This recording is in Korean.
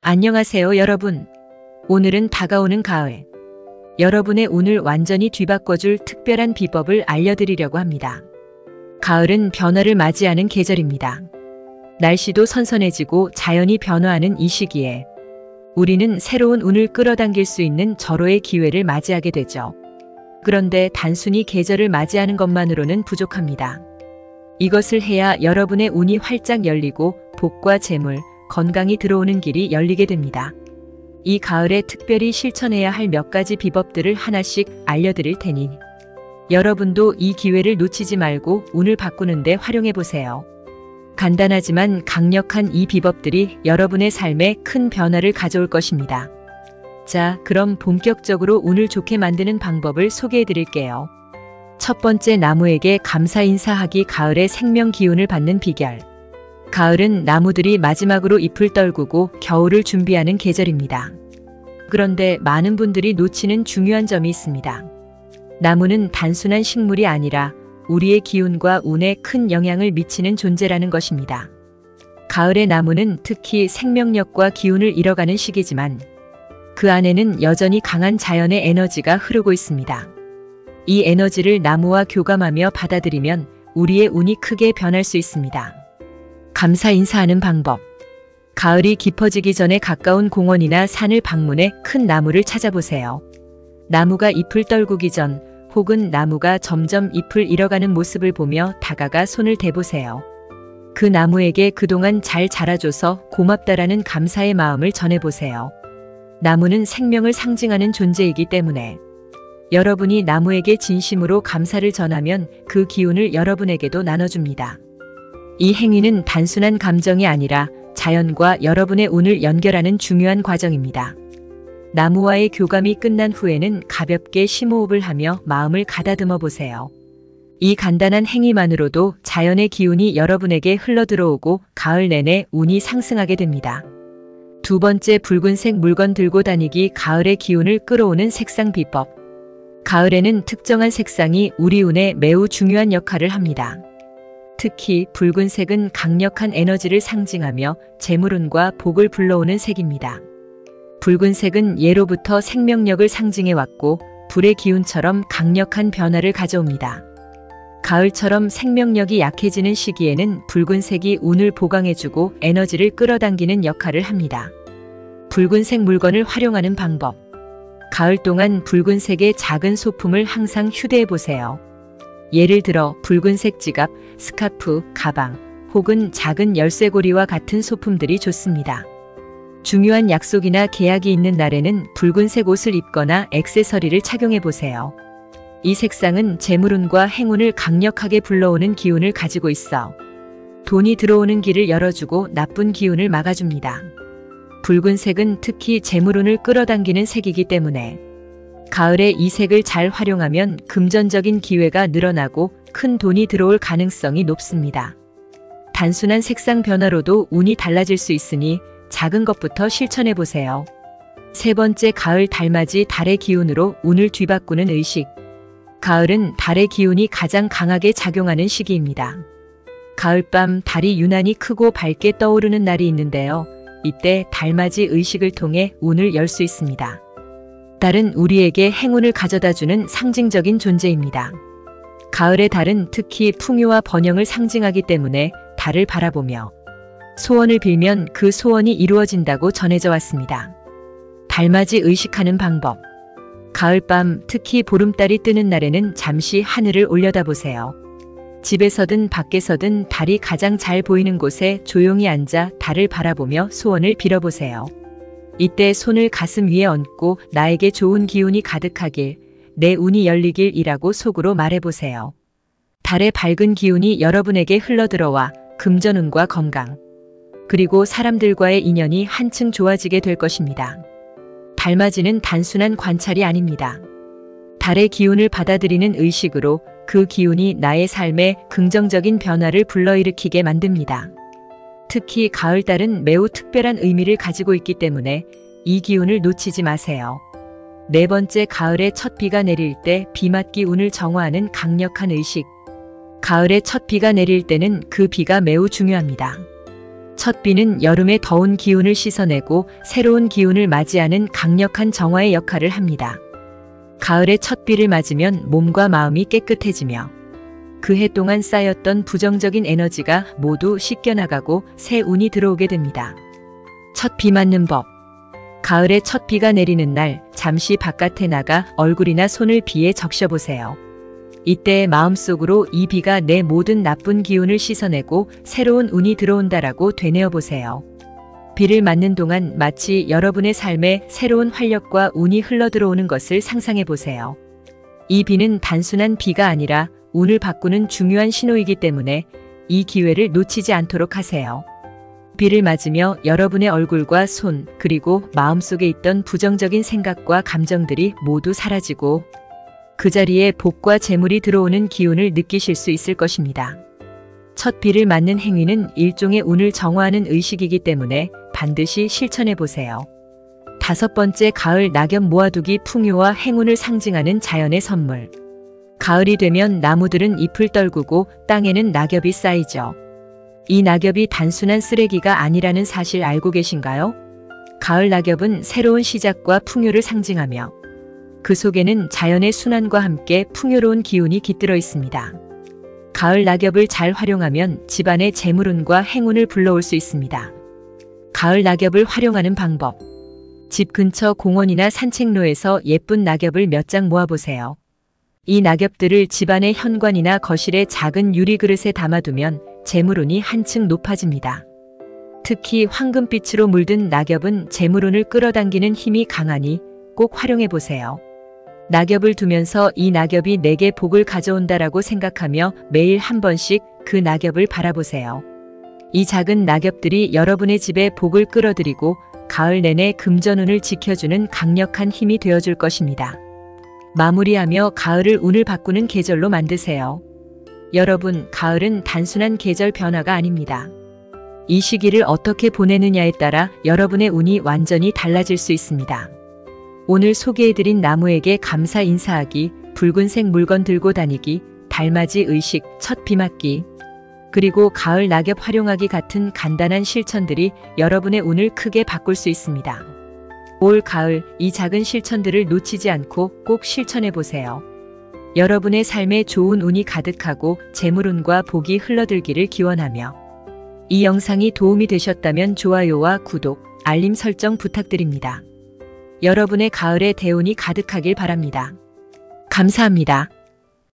안녕하세요, 여러분. 오늘은 다가오는 가을. 여러분의 운을 완전히 뒤바꿔줄 특별한 비법을 알려드리려고 합니다. 가을은 변화를 맞이하는 계절입니다. 날씨도 선선해지고 자연이 변화하는 이 시기에 우리는 새로운 운을 끌어당길 수 있는 절호의 기회를 맞이하게 되죠. 그런데 단순히 계절을 맞이하는 것만으로는 부족합니다. 이것을 해야 여러분의 운이 활짝 열리고 복과 재물, 건강이 들어오는 길이 열리게 됩니다. 이 가을에 특별히 실천해야 할 몇 가지 비법들을 하나씩 알려드릴 테니 여러분도 이 기회를 놓치지 말고 운을 바꾸는데 활용해 보세요. 간단하지만 강력한 이 비법들이 여러분의 삶에 큰 변화를 가져올 것입니다. 자, 그럼 본격적으로 운을 좋게 만드는 방법을 소개해 드릴게요. 첫 번째, 나무에게 감사 인사하기. 가을의 생명 기운을 받는 비결. 가을은 나무들이 마지막으로 잎을 떨구고 겨울을 준비하는 계절입니다. 그런데 많은 분들이 놓치는 중요한 점이 있습니다. 나무는 단순한 식물이 아니라 우리의 기운과 운에 큰 영향을 미치는 존재라는 것입니다. 가을의 나무는 특히 생명력과 기운을 잃어가는 시기지만 그 안에는 여전히 강한 자연의 에너지가 흐르고 있습니다. 이 에너지를 나무와 교감하며 받아들이면 우리의 운이 크게 변할 수 있습니다. 감사 인사하는 방법. 가을이 깊어지기 전에 가까운 공원이나 산을 방문해 큰 나무를 찾아보세요. 나무가 잎을 떨구기 전 혹은 나무가 점점 잎을 잃어가는 모습을 보며 다가가 손을 대보세요. 그 나무에게 그동안 잘 자라줘서 고맙다라는 감사의 마음을 전해보세요. 나무는 생명을 상징하는 존재이기 때문에 여러분이 나무에게 진심으로 감사를 전하면 그 기운을 여러분에게도 나눠줍니다. 이 행위는 단순한 감정이 아니라 자연과 여러분의 운을 연결하는 중요한 과정입니다. 나무와의 교감이 끝난 후에는 가볍게 심호흡을 하며 마음을 가다듬어 보세요. 이 간단한 행위만으로도 자연의 기운이 여러분에게 흘러들어오고 가을 내내 운이 상승하게 됩니다. 두 번째, 붉은색 물건 들고 다니기. 가을의 기운을 끌어오는 색상 비법. 가을에는 특정한 색상이 우리 운에 매우 중요한 역할을 합니다. 특히 붉은색은 강력한 에너지를 상징하며 재물운과 복을 불러오는 색입니다. 붉은색은 예로부터 생명력을 상징해왔고 불의 기운처럼 강력한 변화를 가져옵니다. 가을처럼 생명력이 약해지는 시기에는 붉은색이 운을 보강해주고 에너지를 끌어당기는 역할을 합니다. 붉은색 물건을 활용하는 방법. 가을 동안 붉은색의 작은 소품을 항상 휴대해 보세요. 예를 들어 붉은색 지갑, 스카프, 가방 혹은 작은 열쇠고리와 같은 소품들이 좋습니다. 중요한 약속이나 계약이 있는 날에는 붉은색 옷을 입거나 액세서리를 착용해 보세요. 이 색상은 재물운과 행운을 강력하게 불러오는 기운을 가지고 있어 돈이 들어오는 길을 열어주고 나쁜 기운을 막아줍니다. 붉은색은 특히 재물운을 끌어당기는 색이기 때문에 가을에 이 색을 잘 활용하면 금전적인 기회가 늘어나고 큰 돈이 들어올 가능성이 높습니다. 단순한 색상 변화로도 운이 달라질 수 있으니 작은 것부터 실천해 보세요. 세 번째, 가을 달맞이. 달의 기운으로 운을 뒤바꾸는 의식. 가을은 달의 기운이 가장 강하게 작용하는 시기입니다. 가을밤 달이 유난히 크고 밝게 떠오르는 날이 있는데요. 이때 달맞이 의식을 통해 운을 열 수 있습니다. 달은 우리에게 행운을 가져다주는 상징적인 존재입니다. 가을의 달은 특히 풍요와 번영을 상징하기 때문에 달을 바라보며 소원을 빌면 그 소원이 이루어진다고 전해져 왔습니다. 달맞이 의식하는 방법. 가을밤, 특히 보름달이 뜨는 날에는 잠시 하늘을 올려다보세요. 집에서든 밖에서든 달이 가장 잘 보이는 곳에 조용히 앉아 달을 바라보며 소원을 빌어보세요. 이때 손을 가슴 위에 얹고 나에게 좋은 기운이 가득하길, 내 운이 열리길이라고 속으로 말해보세요. 달의 밝은 기운이 여러분에게 흘러들어와 금전운과 건강, 그리고 사람들과의 인연이 한층 좋아지게 될 것입니다. 달맞이는 단순한 관찰이 아닙니다. 달의 기운을 받아들이는 의식으로 그 기운이 나의 삶에 긍정적인 변화를 불러일으키게 만듭니다. 특히 가을달은 매우 특별한 의미를 가지고 있기 때문에 이 기운을 놓치지 마세요. 네 번째, 가을에 첫 비가 내릴 때 비 맞기. 운을 정화하는 강력한 의식. 가을에 첫 비가 내릴 때는 그 비가 매우 중요합니다. 첫 비는 여름의 더운 기운을 씻어내고 새로운 기운을 맞이하는 강력한 정화의 역할을 합니다. 가을에 첫 비를 맞으면 몸과 마음이 깨끗해지며 그 해 동안 쌓였던 부정적인 에너지가 모두 씻겨나가고 새 운이 들어오게 됩니다. 첫 비 맞는 법. 가을에 첫 비가 내리는 날 잠시 바깥에 나가 얼굴이나 손을 비에 적셔보세요. 이때 마음속으로 이 비가 내 모든 나쁜 기운을 씻어내고 새로운 운이 들어온다라고 되뇌어 보세요. 비를 맞는 동안 마치 여러분의 삶에 새로운 활력과 운이 흘러들어오는 것을 상상해 보세요. 이 비는 단순한 비가 아니라 운을 바꾸는 중요한 신호이기 때문에 이 기회를 놓치지 않도록 하세요. 비를 맞으며 여러분의 얼굴과 손, 그리고 마음속에 있던 부정적인 생각과 감정들이 모두 사라지고 그 자리에 복과 재물이 들어오는 기운을 느끼실 수 있을 것입니다. 첫 비를 맞는 행위는 일종의 운을 정화하는 의식이기 때문에 반드시 실천해 보세요. 다섯 번째, 가을 낙엽 모아두기. 풍요와 행운을 상징하는 자연의 선물. 가을이 되면 나무들은 잎을 떨구고 땅에는 낙엽이 쌓이죠. 이 낙엽이 단순한 쓰레기가 아니라는 사실 알고 계신가요? 가을 낙엽은 새로운 시작과 풍요를 상징하며 그 속에는 자연의 순환과 함께 풍요로운 기운이 깃들어 있습니다. 가을 낙엽을 잘 활용하면 집안에 재물운과 행운을 불러올 수 있습니다. 가을 낙엽을 활용하는 방법. 집 근처 공원이나 산책로에서 예쁜 낙엽을 몇 장 모아보세요. 이 낙엽들을 집안의 현관이나 거실의 작은 유리 그릇에 담아두면 재물운이 한층 높아집니다. 특히 황금빛으로 물든 낙엽은 재물운을 끌어당기는 힘이 강하니 꼭 활용해 보세요. 낙엽을 두면서 이 낙엽이 내게 복을 가져온다라고 생각하며 매일 한 번씩 그 낙엽을 바라보세요. 이 작은 낙엽들이 여러분의 집에 복을 끌어들이고 가을 내내 금전운을 지켜주는 강력한 힘이 되어줄 것입니다. 마무리하며 가을을 운을 바꾸는 계절로 만드세요. 여러분, 가을은 단순한 계절 변화가 아닙니다. 이 시기를 어떻게 보내느냐에 따라 여러분의 운이 완전히 달라질 수 있습니다. 오늘 소개해드린 나무에게 감사 인사하기, 붉은색 물건 들고 다니기, 달맞이 의식, 첫 비 맞기, 그리고 가을 낙엽 활용하기 같은 간단한 실천들이 여러분의 운을 크게 바꿀 수 있습니다. 올 가을 이 작은 실천들을 놓치지 않고 꼭 실천해 보세요. 여러분의 삶에 좋은 운이 가득하고 재물운과 복이 흘러들기를 기원하며 이 영상이 도움이 되셨다면 좋아요와 구독, 알림 설정 부탁드립니다. 여러분의 가을에 대운이 가득하길 바랍니다. 감사합니다.